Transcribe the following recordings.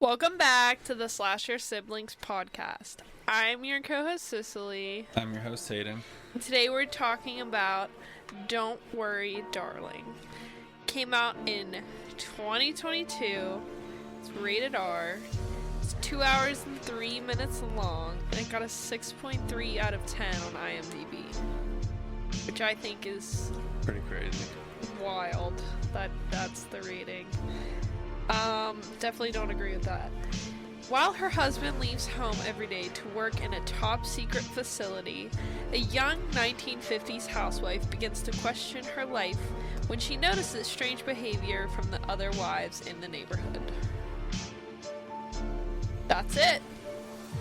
Welcome back to the Slasher Siblings podcast. I'm your co-host Cicely. I'm your host Hayden. Today we're talking about Don't Worry, Darling. Came out in 2022. It's rated R. It's 2 hours and 3 minutes long, and it got a 6.3 out of 10 on IMDb, which I think is Pretty crazy. wild. That's the rating. Definitely don't agree with that. While her husband leaves home every day to work in a top secret facility, a young 1950s housewife begins to question her life when she notices strange behavior from the other wives in the neighborhood. That's it.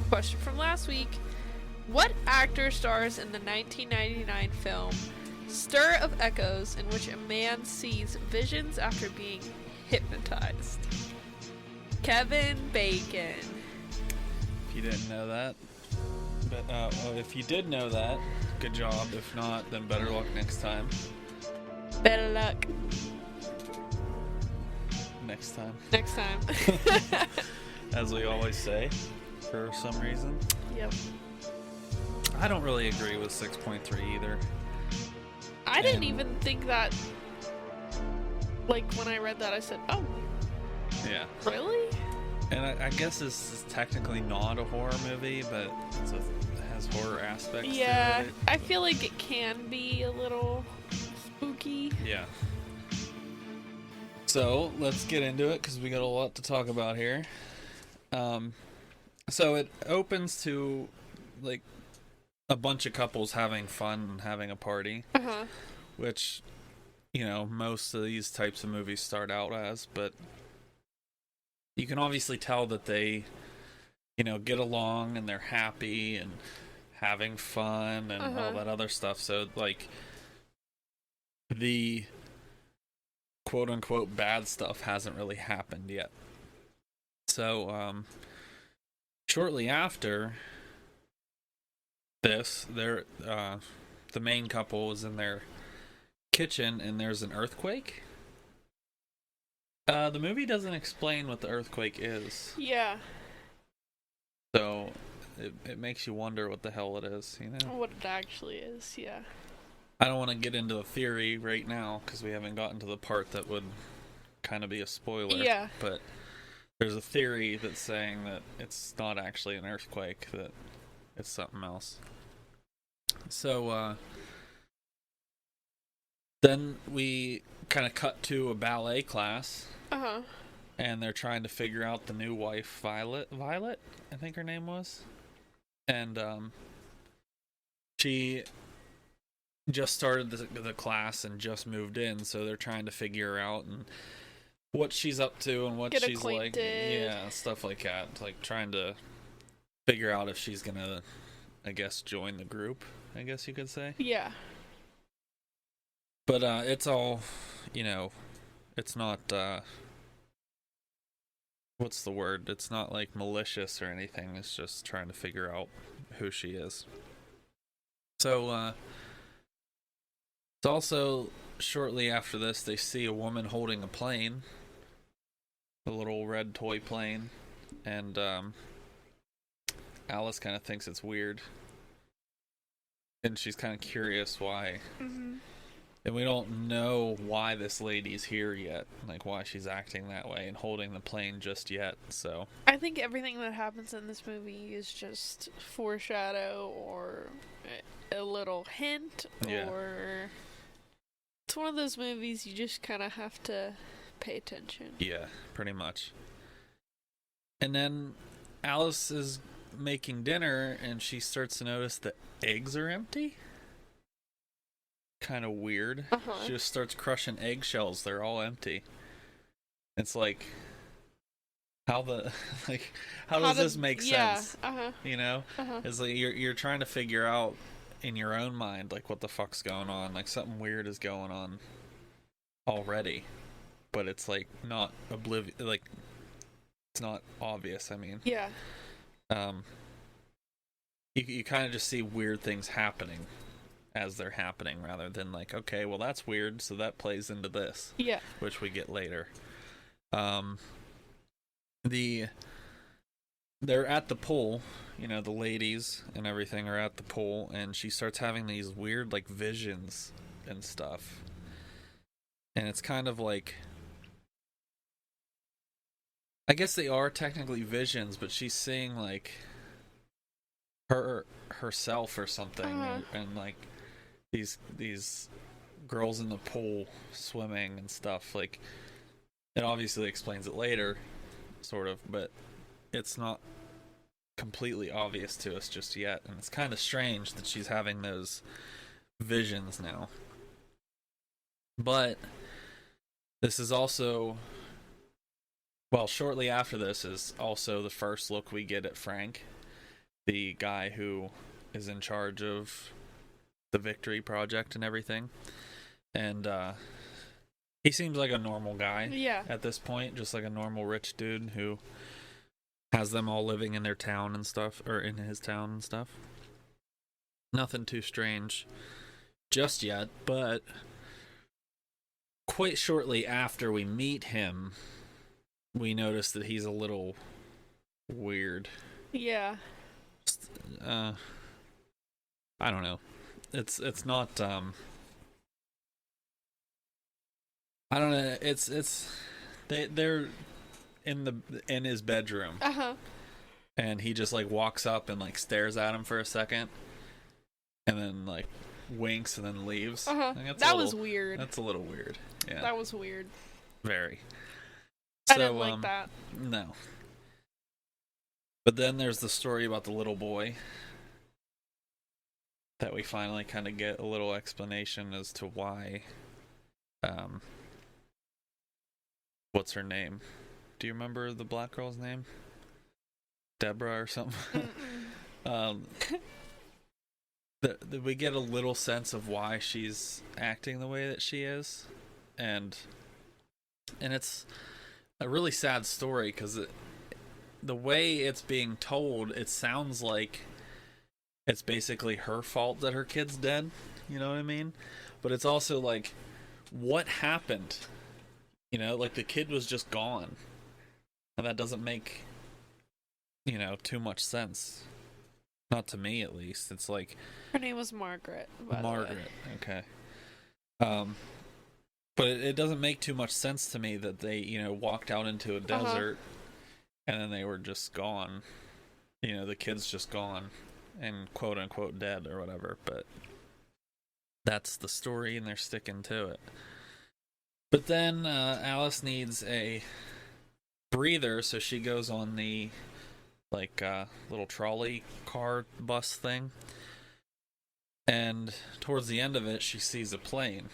Question from last week. What actor stars in the 1999 film Stir of Echoes, in which a man sees visions after being hypnotized? Kevin Bacon. If you didn't know that, but if you did know that, good job. If not, then better luck next time. Better luck Next time, next time. as we always say, for some reason. Yep. I don't really agree with 6.3 either. I didn't even think that. Like, when I read that, I said, oh, Yeah, really? and I guess this is technically not a horror movie, but it has horror aspects. Yeah, to it. I feel like it can be a little spooky. Yeah. So let's get into it because we got a lot to talk about here. So it opens to like a bunch of couples having fun and having a party, Uh-huh. which, you know, most of these types of movies start out as, but you can obviously tell that they, you know, get along and they're happy and having fun and all that other stuff. So, like, the quote-unquote bad stuff hasn't really happened yet. So, shortly after this, the main couple is in their kitchen and there's an earthquake. The movie doesn't explain what the earthquake is, Yeah. so it makes you wonder what the hell it is, you know? What it actually is, yeah. I don't want to get into the theory right now because we haven't gotten to the part that would kind of be a spoiler. Yeah. But there's a theory that's saying that it's not actually an earthquake, that it's something else. So, then we kind of cut to a ballet class, Uh-huh. and they're trying to figure out the new wife, Violet, I think her name was. And, she just started the class and just moved in, so they're trying to figure out and what she's up to and what Get she's like. acquainted. Yeah, stuff like that. Like, trying to figure out if she's gonna, I guess, join the group, I guess you could say. Yeah. But it's all, you know, it's not, what's the word? It's not like malicious or anything. It's just trying to figure out who she is. So, it's also shortly after this, they see a woman holding a plane, a little red toy plane, and Alice kind of thinks it's weird. And she's kind of curious why. Mm-hmm. And we don't know why this lady's here yet, like why she's acting that way and holding the plane just yet, so. I think everything that happens in this movie is just foreshadow or a little hint, Yeah. or it's one of those movies you just kind of have to pay attention. Yeah, pretty much. And then Alice is making dinner and she starts to notice the eggs are empty. Kind of weird. Uh-huh. She just starts crushing eggshells. They're all empty. It's like, how does this make sense? Uh-huh. You know? Uh-huh. It's like you're trying to figure out in your own mind, like, what the fuck's going on. Like, something weird is going on already. But it's, like, not like, it's not obvious, I mean. Yeah. You kind of just see weird things happening as they're happening, rather than like, okay, well, that's weird, so that plays into this, Yeah. which we get later. The they're at the pool, the ladies and everything are at the pool, and she starts having these weird, like, visions and stuff. And it's kind of like, I guess they are technically visions, but she's seeing, like, herself or something, and like these girls in the pool swimming and stuff. Like, it obviously explains it later, sort of, but it's not completely obvious to us just yet, and it's kind of strange that she's having those visions now. But this is also, well, shortly after this is also the first look we get at Frank, the guy who is in charge of the Victory Project and everything. And he seems like a normal guy at this point, just like a normal rich dude who has them all living in their town and stuff, or in his town and stuff. Nothing too strange just yet, but quite shortly after we meet him, we notice that he's a little weird. Yeah. I don't know. It's not I don't know. They're in his bedroom. And he just like walks up and like stares at him for a second, and then like winks and then leaves. That was weird. That's a little weird. Yeah. That was weird. Very. I didn't like that. No. But then there's the story about the little boy that we finally kind of get a little explanation as to why. What's her name? Do you remember the black girl's name? Deborah or something? We get a little sense of why she's acting the way that she is, and it's a really sad story because the way it's being told, it sounds like it's basically her fault that her kid's dead. You know what I mean? But it's also like, what happened? Like the kid was just gone, and that doesn't make too much sense. Not to me, at least. It's like, her name was Margaret. Margaret. Okay. But it doesn't make too much sense to me that they walked out into a desert and then they were just gone. The kid's just gone and quote unquote dead or whatever. But that's the story, and they're sticking to it. But then Alice needs a breather, so she goes on the little trolley car bus thing, and towards the end of it she sees a plane.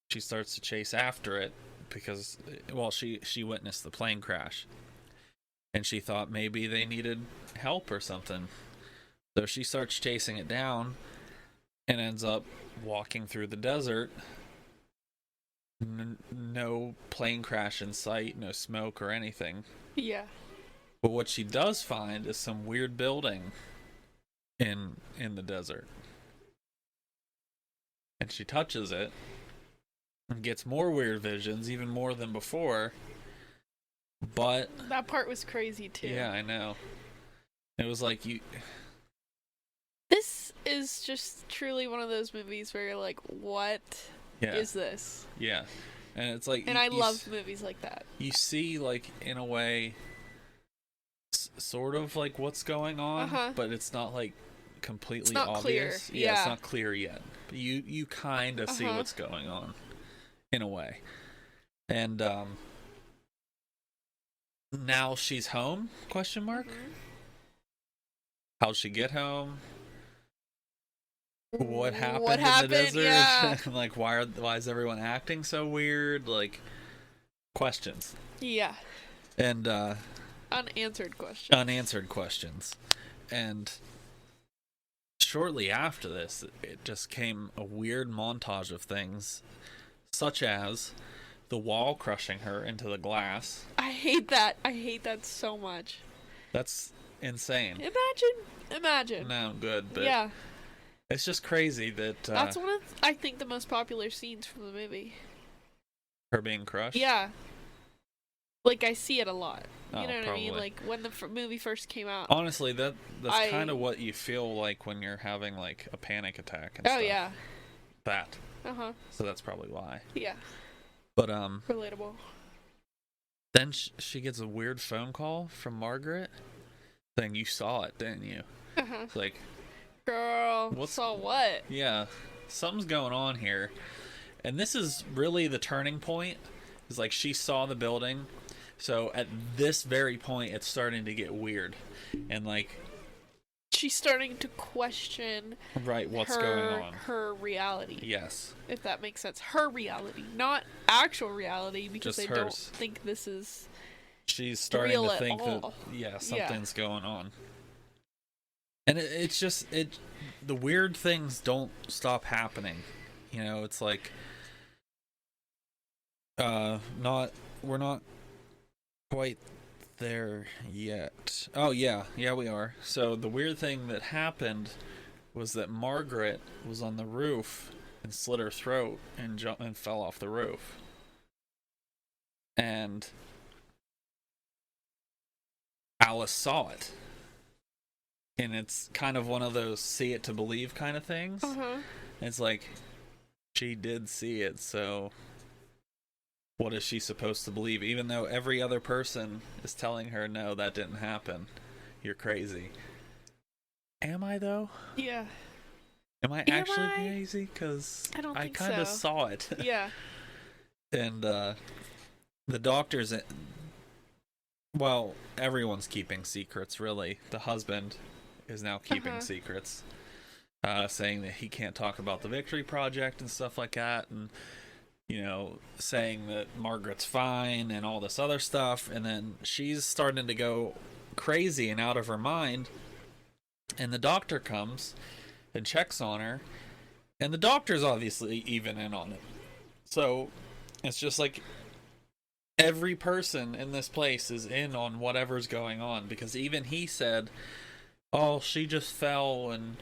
She starts to chase after it because, well, she witnessed the plane crash, and she thought maybe they needed help or something, so she starts chasing it down and ends up walking through the desert. No plane crash in sight, no smoke or anything. Yeah. But what she does find is some weird building in the desert. And she touches it and gets more weird visions, even more than before. But that part was crazy too. Yeah, I know. It was like This is just truly one of those movies where you're like, what is this? Yeah. And it's like, and I love movies like that. You see, like, in a way, sort of like what's going on, but it's not like completely obvious. Clear. Yeah, it's not clear yet. But you kind of see what's going on in a way. And now she's home? ? How'd she get home? What happened in the desert? Yeah. Like, why is everyone acting so weird? Like, questions. Yeah. And unanswered questions. And shortly after this, it just came a weird montage of things, such as the wall crushing her into the glass. I hate that. I hate that so much. That's insane. Imagine. No, good, but yeah. It's just crazy that that's one of, I think, the most popular scenes from the movie. Her being crushed? Yeah. Like, I see it a lot. You Oh, know what I mean? probably. Like, when the movie first came out. Honestly, that's I- kind of what you feel like when you're having like a panic attack and Oh, stuff. yeah. That. Uh-huh. So that's probably why. Yeah. But Relatable. then she gets a weird phone call from Margaret saying you saw it, didn't you? Uh-huh. It's like, Girl, saw what? yeah, something's going on here. And this is really the turning point. It's like she saw the building. So at this very point, it's starting to get weird. And like, She's starting to question right, what's her, going on? her reality. Yes. If that makes sense. Her reality. Not actual reality, because Just they don't hers. think this is... She's starting real to at think that, all. yeah, something's going on. And it's just, the weird things don't stop happening. You know, it's like, we're not quite there yet. Oh, yeah, we are. So the weird thing that happened was that Margaret was on the roof and slit her throat and fell off the roof. And Alice saw it. And it's kind of one of those see it to believe kind of things. Uh-huh. It's like, she did see it, so what is she supposed to believe? Even though every other person is telling her, no, that didn't happen. You're crazy. Am I, though? Yeah. Am I actually crazy? Because I don't think kind of so. saw it. Yeah. And the doctors... Well, everyone's keeping secrets, really. The husband is now keeping secrets. Saying that he can't talk about the Victory Project and stuff like that. And, you know, saying that Margaret's fine and all this other stuff. And then she's starting to go crazy and out of her mind. And the doctor comes and checks on her. And the doctor's obviously even in on it. So it's just like... every person in this place is in on whatever's going on, because even he said, oh, she just fell and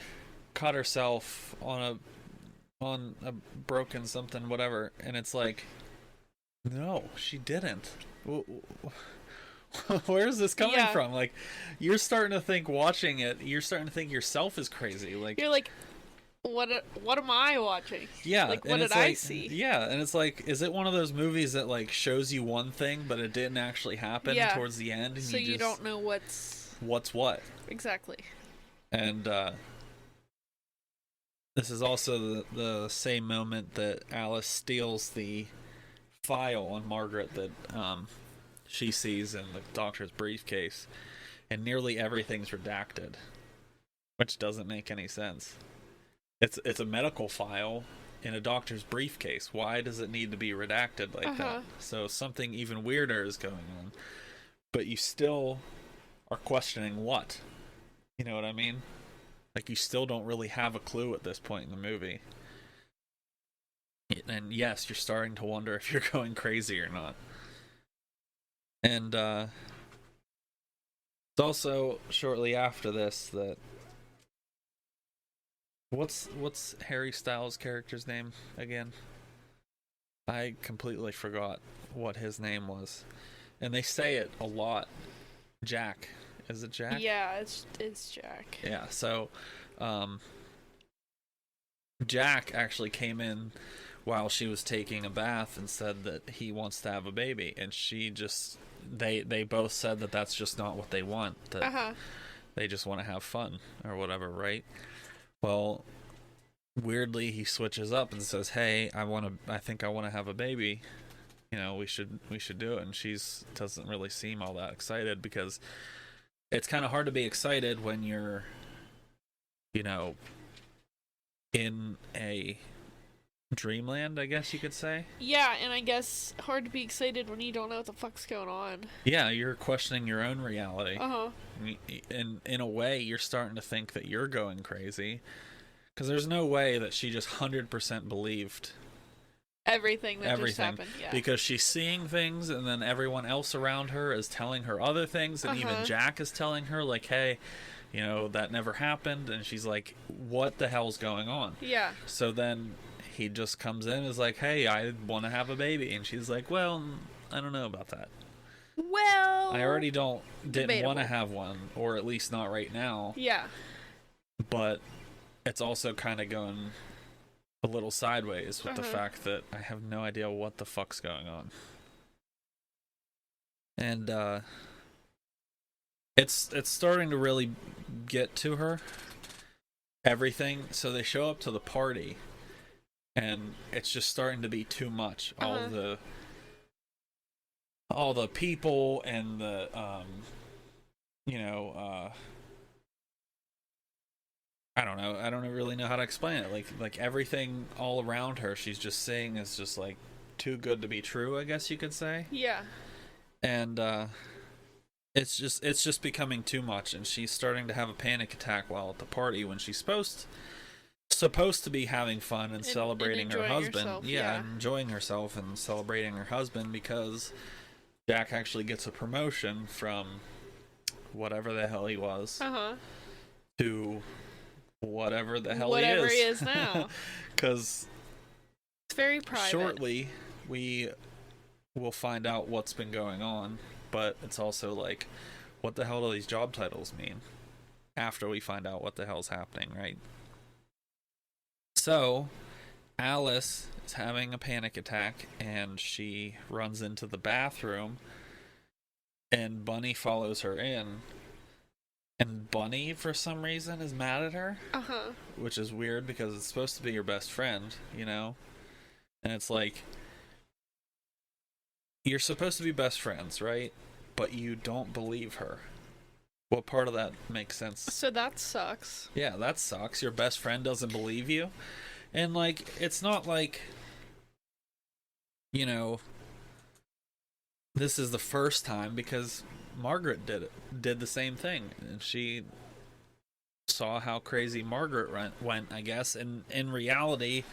cut herself on a broken something, whatever. And it's like, no, she didn't. Where's this coming from? Like, you're starting to think, watching it, you're starting to think yourself is crazy. Like, you're like, what am I watching? Yeah. Like, what did I see? Yeah, and it's like, is it one of those movies that, like, shows you one thing, but it didn't actually happen towards the end? And so you don't know what's what. Exactly. And this is also the same moment that Alice steals the file on Margaret that she sees in the doctor's briefcase. And nearly everything's redacted, which doesn't make any sense. It's a medical file in a doctor's briefcase. Why does it need to be redacted like that? So something even weirder is going on. But you still are questioning what? You know what I mean? Like, you still don't really have a clue at this point in the movie. And yes, you're starting to wonder if you're going crazy or not. And it's also shortly after this that... What's Harry Styles' character's name again? I completely forgot what his name was. And they say it a lot. Jack. Is it Jack? Yeah, it's Jack. Yeah, so Jack actually came in while she was taking a bath and said that he wants to have a baby, and she just they both said that that's just not what they want, that they just want to have fun or whatever, right? Well, weirdly he switches up and says, "Hey, I think I want to have a baby. You know, we should do it." And she's doesn't really seem all that excited, because it's kind of hard to be excited when you're, you know, in a dreamland, I guess you could say. Yeah, and I guess hard to be excited when you don't know what the fuck's going on. Yeah, you're questioning your own reality. Uh-huh. And in a way, you're starting to think that you're going crazy, because there's no way that she just 100% believed everything just happened. Yeah. Because she's seeing things, and then everyone else around her is telling her other things, and even Jack is telling her, like, hey, you know, that never happened. And she's like, what the hell's going on? Yeah. So then he just comes in and is like, hey, I want to have a baby. And she's like, well, I don't know about that. Well, I already didn't debatable. want to have one, or at least not right now. Yeah. But it's also kind of going a little sideways with the fact that I have no idea what the fuck's going on. And it's starting to really get to her. Everything. So they show up to the party, and it's just starting to be too much. All the people and the I don't know. I don't really know how to explain it. Like everything all around her, she's just saying is just like too good to be true, I guess you could say. Yeah. And it's just becoming too much, and she's starting to have a panic attack while at the party when she's supposed to be having fun and celebrating her husband. Herself, yeah. Enjoying herself and celebrating her husband, because Jack actually gets a promotion from whatever the hell he was to whatever the hell he is now. Because it's very private. Shortly, we will find out what's been going on, but it's also like, what the hell do these job titles mean? After we find out what the hell's happening, right? So, Alice is having a panic attack, and she runs into the bathroom, and Bunny follows her in. And Bunny, for some reason, is mad at her. Which is weird, because it's supposed to be your best friend, you know? And it's like, you're supposed to be best friends, right? But you don't believe her. What part of that makes sense? So that sucks. Yeah, that sucks. Your best friend doesn't believe you. And, like, it's not like, you know, this is the first time, because Margaret did the same thing, and she saw how crazy Margaret went, I guess, and in reality,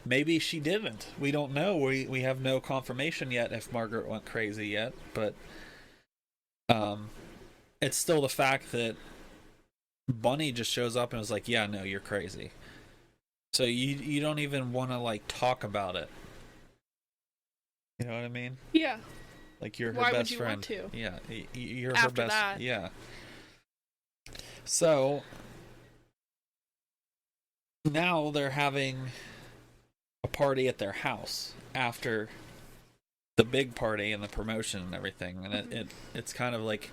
maybe she didn't. We don't know. We have no confirmation yet if Margaret went crazy yet, but it's still the fact that Bunny just shows up and is like, yeah, no, you're crazy. So you don't even want to, like, talk about it. You know what I mean? Yeah. Like, you're her Why best would you friend. want to? Yeah, you're After her best. that. Yeah. So now they're having a party at their house after the big party and the promotion and everything, and it's kind of like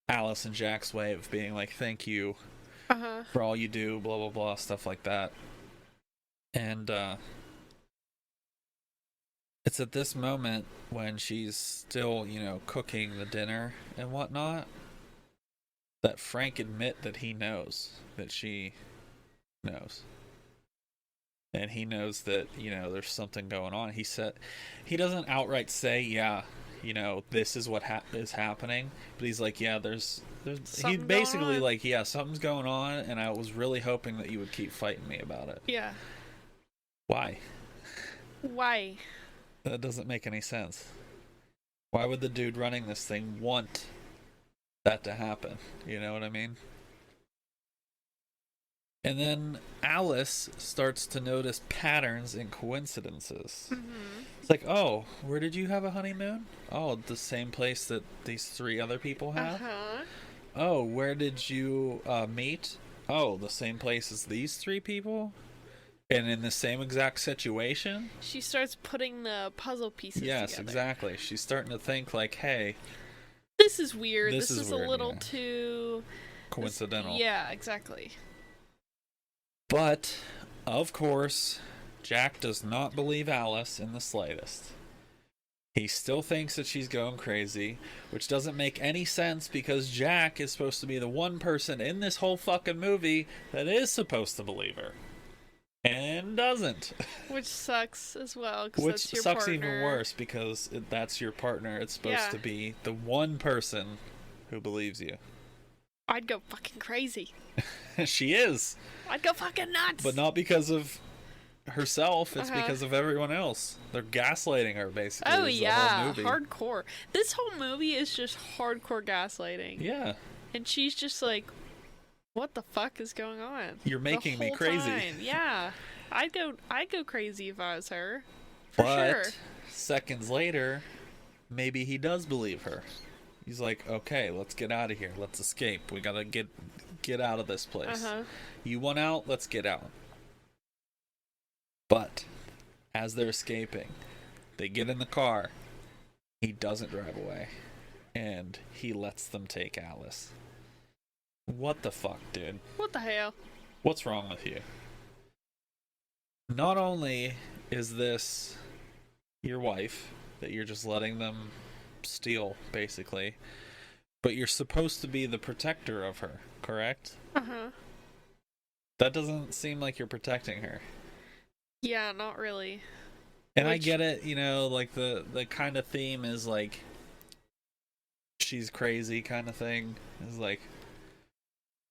Alice and Jack's way of being like, thank you for all you do, blah blah blah, stuff like that. And it's at this moment when she's still, you know, cooking the dinner and whatnot, that Frank admit that he knows that she knows. And he knows that, you know, there's something going on. He doesn't outright say, yeah, you know, this is what is happening. But he's like, yeah, there's he basically like, yeah, something's going on, and I was really hoping that you would keep fighting me about it. Yeah. Why? That doesn't make any sense. Why would the dude running this thing want that to happen? You know what I mean? And then Alice starts to notice patterns and coincidences. It's like, oh, where did you have a honeymoon? Oh, the same place that these 3 other people have? Oh, where did you meet? Oh, the same place as these 3 people? And in the same exact situation? She starts putting the puzzle pieces together. Yes, exactly. She's starting to think like, hey, this is weird. This is weird, a little too coincidental. Yeah, exactly. But, of course, Jack does not believe Alice in the slightest. He still thinks that she's going crazy, which doesn't make any sense because Jack is supposed to be the one person in this whole fucking movie that is supposed to believe her. And doesn't. Which sucks as well. Which that's your sucks partner. Even worse because that's your partner. It's supposed to be the one person who believes you. I'd go fucking crazy. She is. I'd go fucking nuts. But not because of herself. It's because of everyone else. They're gaslighting her, basically. Oh, yeah. Hardcore. This whole movie is just hardcore gaslighting. Yeah. And she's just like, what the fuck is going on? You're making me crazy. Time. Yeah. I'd go crazy if I was her. For sure. Seconds later, maybe he does believe her. He's like, okay, let's get out of here. Let's escape. We gotta get out of this place. You want out? Let's get out. But as they're escaping, they get in the car. He doesn't drive away. And he lets them take Alice. What the fuck, dude? What the hell? What's wrong with you? Not only is this your wife that you're just letting them steal, basically, but you're supposed to be the protector of her, correct? That doesn't seem like you're protecting her. Yeah, not really. And I get it, you know, like the kind of theme is like she's crazy kind of thing. Is like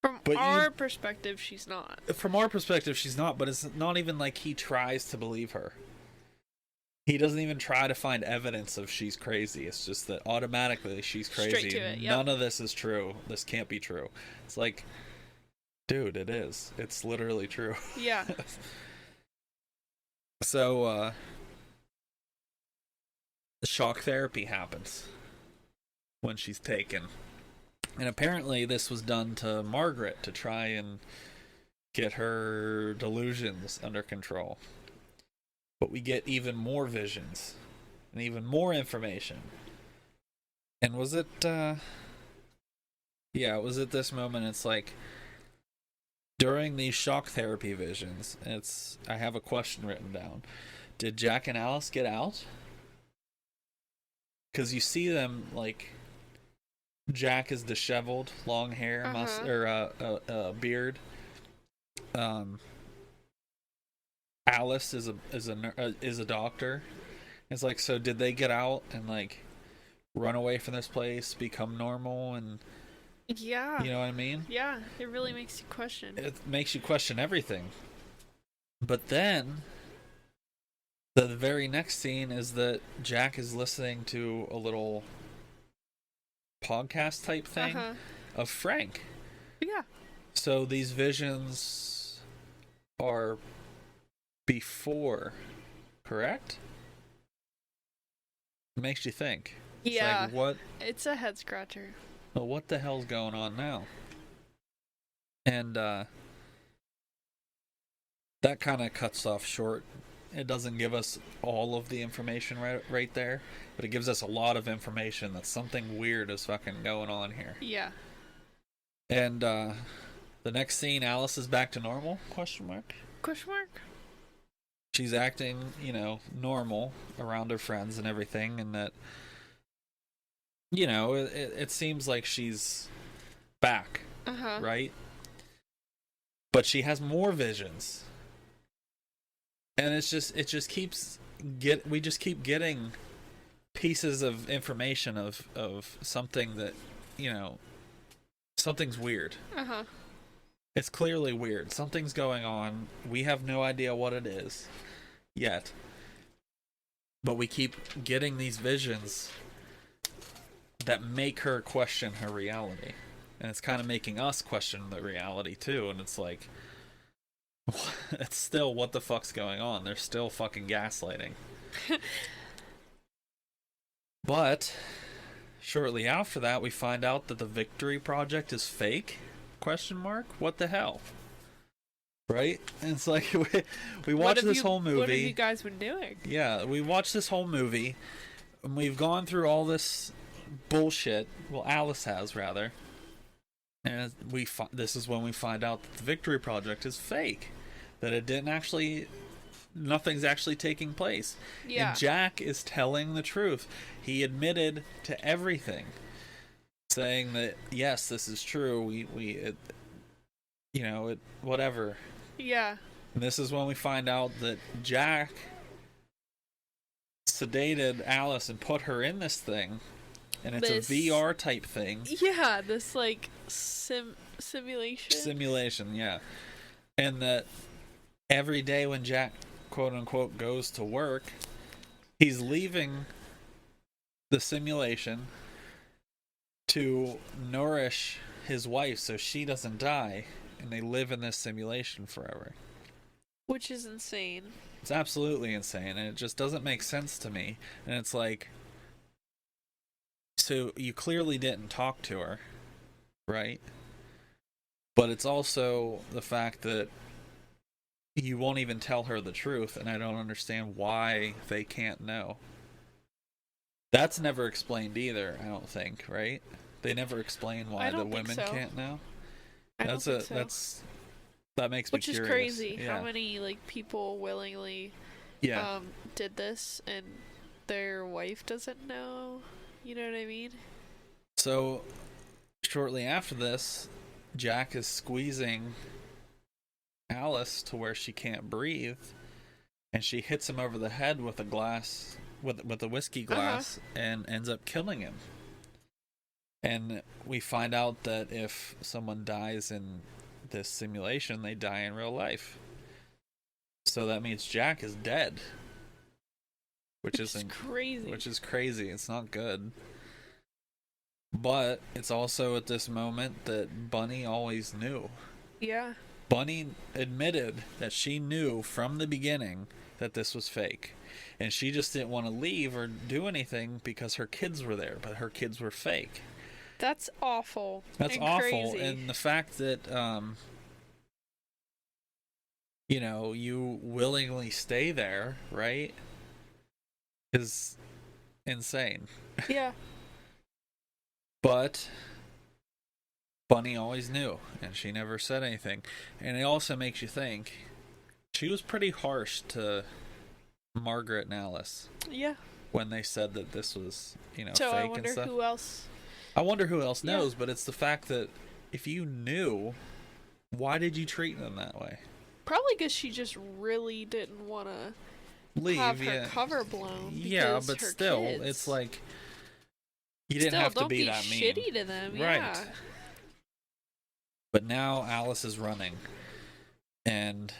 from our perspective, she's not. From our perspective, she's not, but it's not even like he tries to believe her. He doesn't even try to find evidence of she's crazy. It's just that automatically she's crazy. Straight to it, yep. None of this is true. This can't be true. It's like, dude, it is. It's literally true. Yeah. So, shock therapy happens when she's taken. And apparently this was done to Margaret to try and get her delusions under control. But we get even more visions and even more information. And was it, it was at this moment, it's like, during these shock therapy visions, I have a question written down. Did Jack and Alice get out? Because you see them, like, Jack is disheveled, long hair, beard. Alice is a doctor. It's like, so did they get out and like run away from this place, become normal, and yeah, you know what I mean? Yeah, it really makes you question. It makes you question everything. But then the very next scene is that Jack is listening to a little podcast type thing of Frank. Yeah. So these visions are before, correct? It makes you think. Yeah. It's like, what? It's a head scratcher. Well, what the hell's going on now? And that kind of cuts off short. It doesn't give us all of the information right there, but it gives us a lot of information that something weird is fucking going on here. Yeah. And the next scene, Alice is back to normal? Question mark? Question mark? She's acting, normal around her friends and everything, and that, it seems like she's back, right? But she has more visions. And we just keep getting pieces of information of something that, something's weird. It's clearly weird. Something's going on. We have no idea what it is yet. But we keep getting these visions that make her question her reality. And it's kind of making us question the reality too. And it's like, it's still, what the fuck's going on? They're still fucking gaslighting. But shortly after that, we find out that the Victory Project is fake? Question mark? What the hell? Right? And it's like, we watched this whole movie. What have you guys been doing? Yeah, we watched this whole movie, and we've gone through all this bullshit. Well, Alice has, rather. And this is when we find out that the Victory Project is fake. That it didn't actually... Nothing's actually taking place. Yeah. And Jack is telling the truth. He admitted to everything. Saying that, yes, this is true. Whatever. Yeah. And this is when we find out that Jack sedated Alice and put her in this thing. And it's a VR type thing. Yeah, this like simulation. Simulation, yeah. And that every day when Jack, quote unquote, goes to work, he's leaving the simulation to nourish his wife so she doesn't die, and they live in this simulation forever. Which is insane. It's absolutely insane, and it just doesn't make sense to me. And it's like, so you clearly didn't talk to her, right? But it's also the fact that you won't even tell her the truth, and I don't understand why they can't know. That's never explained either, I don't think, right? They never explain why the women can't know. That makes me curious. Which is crazy. Yeah. How many like people willingly did this and their wife doesn't know? You know what I mean? So shortly after this, Jack is squeezing Alice to where she can't breathe, and she hits him over the head with a glass, with a whiskey glass, and ends up killing him. And we find out that if someone dies in this simulation, they die in real life. So that means Jack is dead, which is crazy. Which is crazy. It's not good. But it's also at this moment that Bunny always knew. Yeah. Bunny admitted that she knew from the beginning that this was fake. And she just didn't want to leave or do anything because her kids were there, but her kids were fake. That's awful. That's awful. Crazy. And the fact that, you willingly stay there, right, is insane. Yeah. But Bunny always knew, and she never said anything. And it also makes you think, she was pretty harsh to Margaret and Alice. Yeah. When they said that this was, so fake and stuff. I wonder who else... I wonder who else knows, but it's the fact that if you knew, why did you treat them that way? Probably because she just really didn't want to have her cover blown. Yeah, but still, kids. It's like you didn't have to be that mean. Shitty to them, right? Yeah. But now Alice is running, and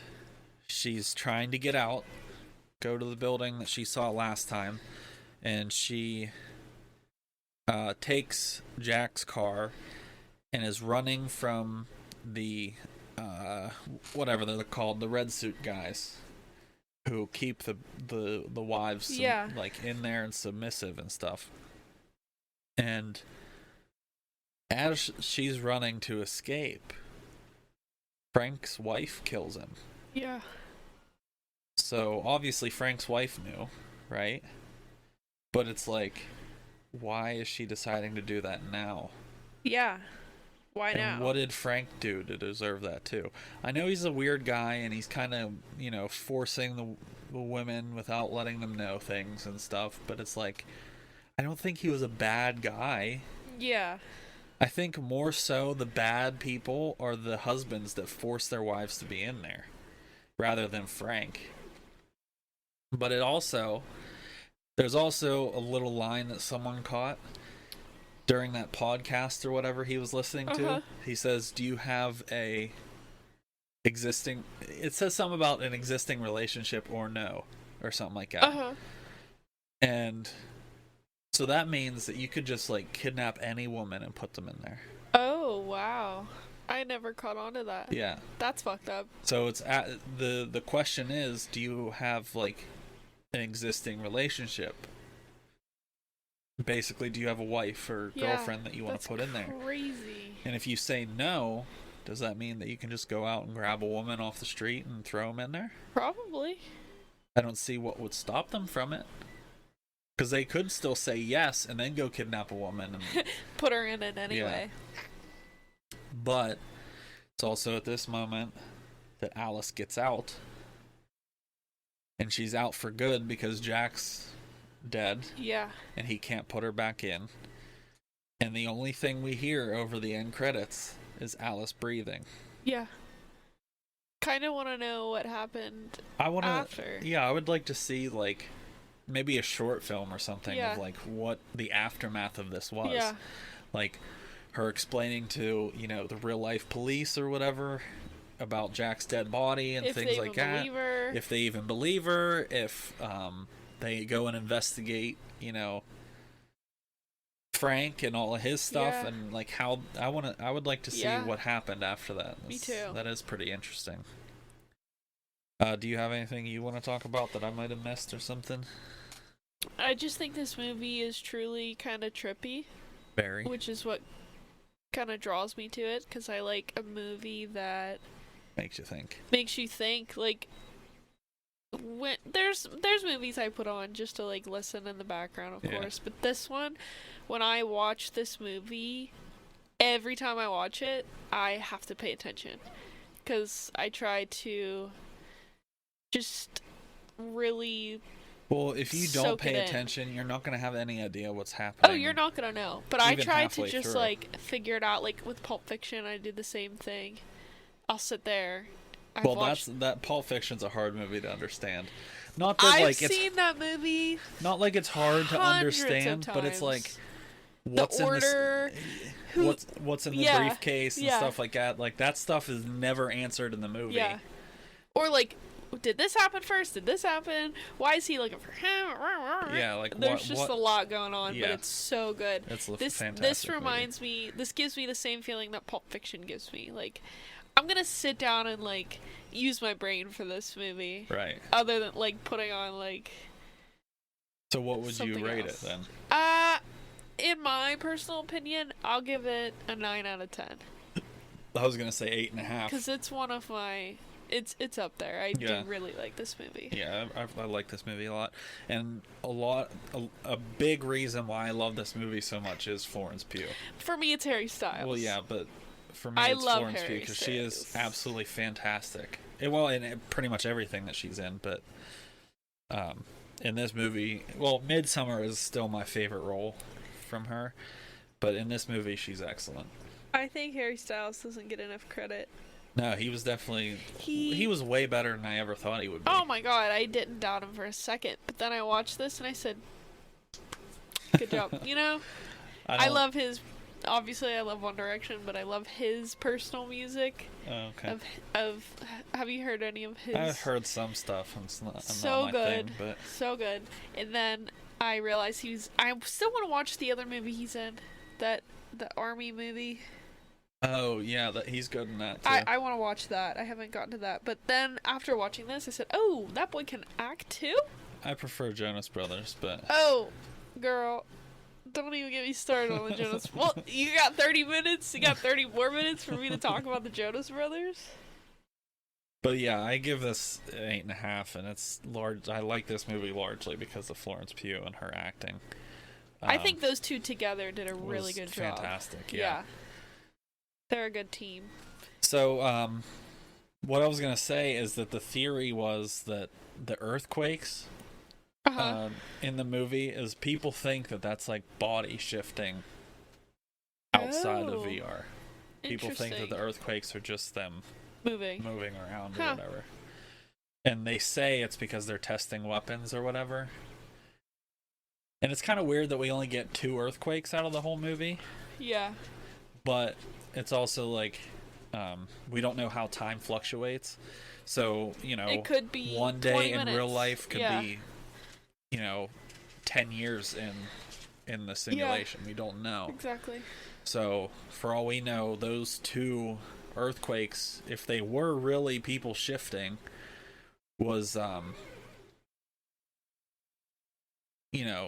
she's trying to get out, go to the building that she saw last time, and she takes Jack's car and is running from the whatever they're called, the red suit guys who keep the wives like in there and submissive and stuff. And as she's running to escape, Frank's wife kills him. Yeah. So obviously Frank's wife knew, right? But it's like, why is she deciding to do that now? Yeah. Why now? And what did Frank do to deserve that too? I know he's a weird guy and he's kind of, forcing the women without letting them know things and stuff, but it's like, I don't think he was a bad guy. Yeah. I think more so the bad people are the husbands that force their wives to be in there, rather than Frank. But there's also a little line that someone caught during that podcast or whatever he was listening to. He says, do you have it says something about an existing relationship or no, or something like that. And so that means that you could just like kidnap any woman and put them in there. Oh, wow. I never caught on to that. Yeah. That's fucked up. So it's the question is, do you have like an existing relationship? Basically, do you have a wife or girlfriend that you want to put in there? Crazy. And if you say no, does that mean that you can just go out and grab a woman off the street and throw them in there? Probably. I don't see what would stop them from it. Because they could still say yes and then go kidnap a woman and put her in it anyway. Yeah. But it's also at this moment that Alice gets out. And she's out for good because Jack's dead. Yeah. And he can't put her back in. And the only thing we hear over the end credits is Alice breathing. Yeah. Kind of want to know what happened after. Yeah, I would like to see like maybe a short film or something of like what the aftermath of this was. Yeah. Like her explaining to, the real life police or whatever about Jack's dead body and things like that. If they even believe her, if they go and investigate, Frank and all of his stuff and like how I would like to see what happened after that. Me too. That is pretty interesting. Do you have anything you want to talk about that I might have missed or something? I just think this movie is truly kind of trippy, Very. which is what kind of draws me to it, because I like a movie that Makes you think. makes you think. Like, when there's movies I put on just to like listen in the background, of Yeah. course, but this one, when I watch this movie, every time I watch it, I have to pay attention, because I try to just really. Well, if you don't Soak pay it in. attention, you're not going to have any idea what's happening. Oh, you're not gonna know. But I Even try to halfway just through. like figure it out. Like with Pulp Fiction, I do the same thing. I'll sit there. Well, that Pulp Fiction's a hard movie to understand. Not that I've like seen that movie. not like it's hard to hundreds of understand, but it's like times. what's The order. in this, what's in the Yeah, briefcase and yeah. stuff like that. Like that stuff is never answered in the movie. Yeah. Or like, did this happen first? Did this happen? Why is he looking for him? Yeah, like There's just what a lot going on, Yeah. but it's so good. It's a This fantastic reminds me. This gives me the same feeling that Pulp Fiction gives me. Like, I'm gonna sit down and like use my brain for this movie. movie. Right. Other than like putting on like So what would you something rate else. it then? in my personal opinion, I'll give it a 9 out of 10 I was gonna say 8.5. because it's one of my it's up there. I Yeah. do really like this movie. Yeah, I like this movie a lot, and a big reason why I love this movie so much is Florence Pugh. For me, it's Harry Styles. Well, yeah, but for me, I it's love Florence Pugh Harry because she is Styles. absolutely fantastic. Well, in pretty much everything that she's in, but in this movie, well, Midsummer is still my favorite role from her, but in this movie, she's excellent. I think Harry Styles doesn't get enough credit. No, he was definitely He- he was way better than I ever thought he would be. Oh my god, I didn't doubt him for a second. But then I watched this and I said, good job. You know? I don't- love his. Obviously, I love One Direction, but I love his personal music. Oh, okay. Of have you heard any of his? I've heard some stuff. And it's not So my good. thing, but So good. And then I realized I still want to watch the other movie he's in. The army movie. oh yeah, he's good in that too. I want to watch that. I haven't gotten to that. But then after watching this, I said, oh, that boy can act too? I prefer Jonas Brothers, but Oh, girl. Don't even get me started on the Jonas. Well, you got 30 minutes. You got 30 more minutes for me to talk about the Jonas Brothers. yeah, I give this an 8.5, and it's large. I like this movie largely because of Florence Pugh and her acting. I think those two together did a really was good job. fantastic, Yeah. yeah. They're a good team. So. What I was gonna say is that the theory was that the earthquakes Uh-huh. in the movie is people think that that's like body shifting outside Oh, of VR. People think that the interesting. earthquakes are just them Moving. moving around Huh. or whatever. And they say it's because they're testing weapons or whatever. And it's kind of weird that we only get 2 earthquakes out of the whole movie, Yeah. but it's also like we don't know how time fluctuates. So, It could be one 20 day in real minutes. life could Yeah. be 10 years in the simulation. We don't know. Exactly. So, for all we know, those 2 earthquakes, if they were really people shifting, was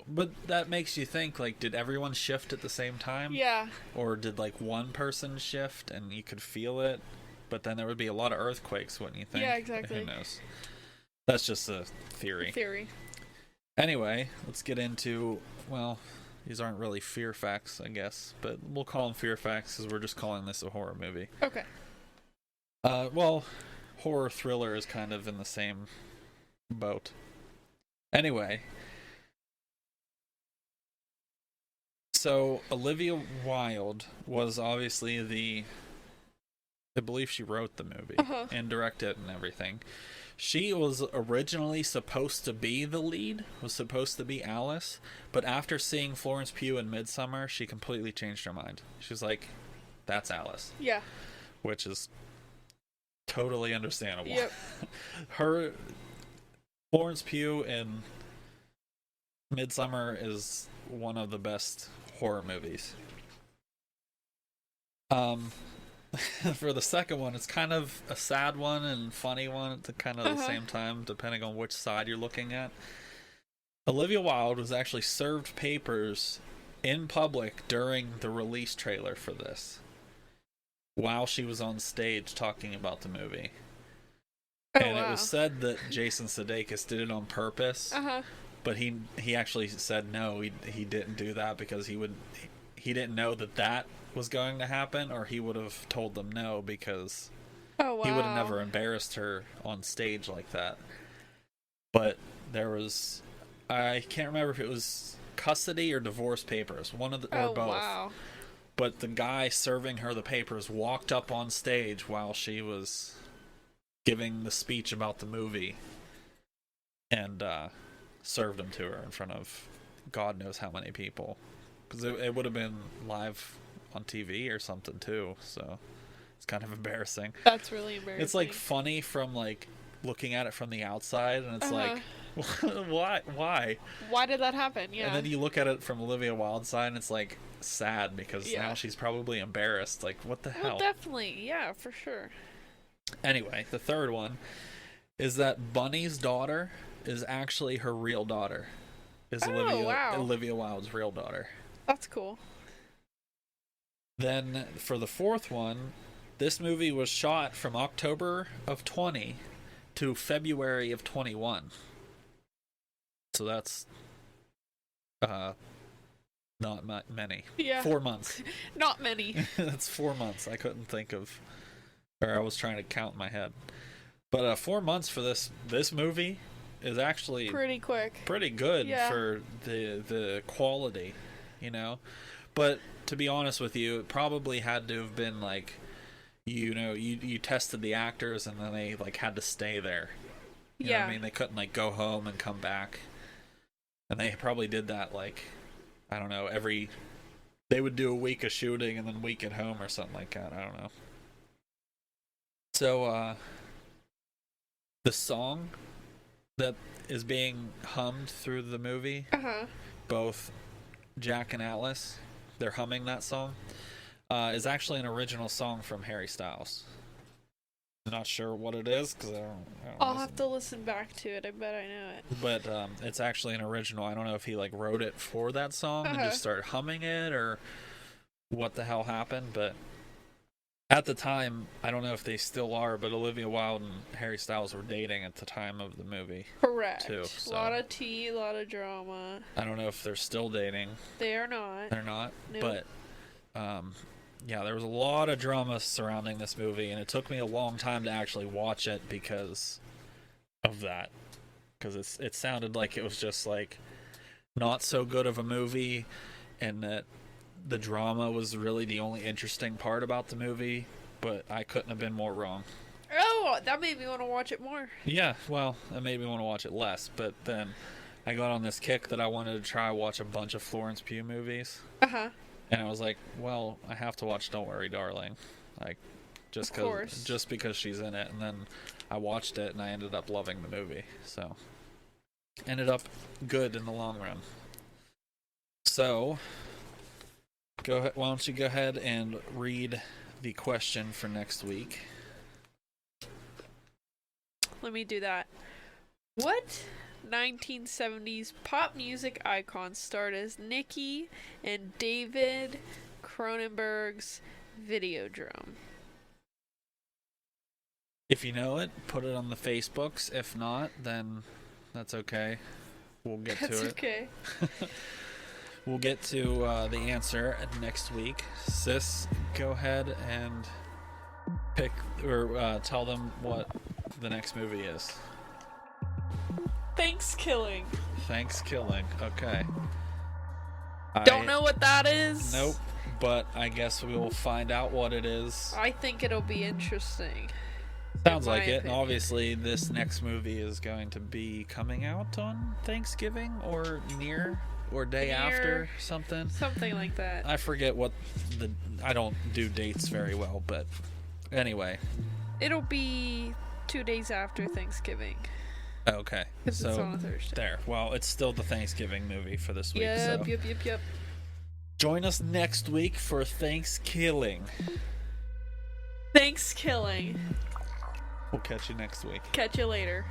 but that makes you think, like, did everyone shift at the same time? Yeah. Or did like one person shift and you could feel it, but then there would be a lot of earthquakes, wouldn't you think? Yeah, exactly. Who knows? That's just a theory. Theory. Anyway, let's get into, well, these aren't really fear facts, I guess, but we'll call them fear facts because we're just calling this a horror movie. Okay. Well, horror thriller is kind of in the same boat. Anyway, so Olivia Wilde was obviously I believe she wrote the movie Uh-huh. and directed it and everything. She was originally supposed to be the lead, was supposed to be Alice, but after seeing Florence Pugh in Midsummer, she completely changed her mind. She was like, that's Alice, Yeah. which is totally understandable. Yep. Her Florence Pugh in Midsummer is one of the best horror movies. For the second one, it's kind of a sad one and funny one at the kind of the Uh-huh. same time, depending on which side you're looking at. Olivia Wilde was actually served papers in public during the release trailer for this, while she was on stage talking about the movie. Oh, And wow. it was said that Jason Sudeikis did it on purpose, but he actually said no, he didn't do that because he didn't know that was going to happen, or he would have told them no, because Oh, wow. he would have never embarrassed her on stage like that. But there was, I can't remember if it was custody or divorce papers, one of the, or both. Wow. But the guy serving her the papers walked up on stage while she was giving the speech about the movie, and served them to her in front of God knows how many people, because it would have been live on TV or something too, so it's kind of embarrassing. That's really embarrassing. It's like funny from like looking at it from the outside, and it's like, why did that happen? Yeah. And then you look at it from Olivia Wilde's side, and it's like sad, because now she's probably embarrassed, like, what the hell. Well, definitely, yeah, for sure. Anyway, the third one is that Bunny's daughter is actually her real daughter. Is Olivia Wilde's real daughter. That's cool. Then for the fourth one, this movie was shot from October of 20 to February of 21. So that's not many. Yeah. 4 months. Not many. That's 4 months. I couldn't think of, or I was trying to count in my head. But 4 months for this movie is actually pretty quick. Pretty good for the quality, you know. But to be honest with you, it probably had to have been like, you know, you tested the actors, and then they like had to stay there. You know what I mean? They couldn't like go home and come back. And they probably did that like, I don't know, they would do a week of shooting and then a week at home or something like that. I don't know. So the song that is being hummed through the movie, both Jack and Atlas, they're humming that song, is actually an original song from Harry Styles. I'm not sure what it is, because I don't I'll have to listen back to it. I bet I know it. But it's actually an original. I don't know if he like wrote it for that song and just started humming it, or what the hell happened. But at the time, I don't know if they still are, but Olivia Wilde and Harry Styles were dating at the time of the movie. Correct. Too, so. A lot of tea, a lot of drama. I don't know if they're still dating. They are not. They're not. Nope. But yeah, there was a lot of drama surrounding this movie, and it took me a long time to actually watch it because of that. Because it sounded like it was just like not so good of a movie, and that the drama was really the only interesting part about the movie, but I couldn't have been more wrong. Oh, that made me want to watch it more. Yeah, well, it made me want to watch it less, but then I got on this kick that I wanted to try watch a bunch of Florence Pugh movies. And I was like, well, I have to watch Don't Worry, Darling. Like, just because she's in it. And then I watched it, and I ended up loving the movie. So, ended up good in the long run. So, why don't you go ahead and read the question for next week? Let me do that. What 1970s pop music icon starred as Nikki in David Cronenberg's Videodrome? If you know it, put it on the Facebooks. If not, then that's okay. We'll get to it. That's okay. We'll get to the answer next week. Sis, go ahead and pick or tell them what the next movie is. Thanksgiving. Thanksgiving. Okay. Don't know what that is. Nope. But I guess we will find out what it is. I think it'll be interesting. Sounds like it. And obviously, this next movie is going to be coming out on Thanksgiving or near or day after something. Something like that. I forget what I don't do dates very well, but anyway. It'll be 2 days after Thanksgiving. Okay. So it's on a Thursday. There. Well, it's still the Thanksgiving movie for this week. Yep. Join us next week for Thanksgiving. Thanksgiving. We'll catch you next week. Catch you later.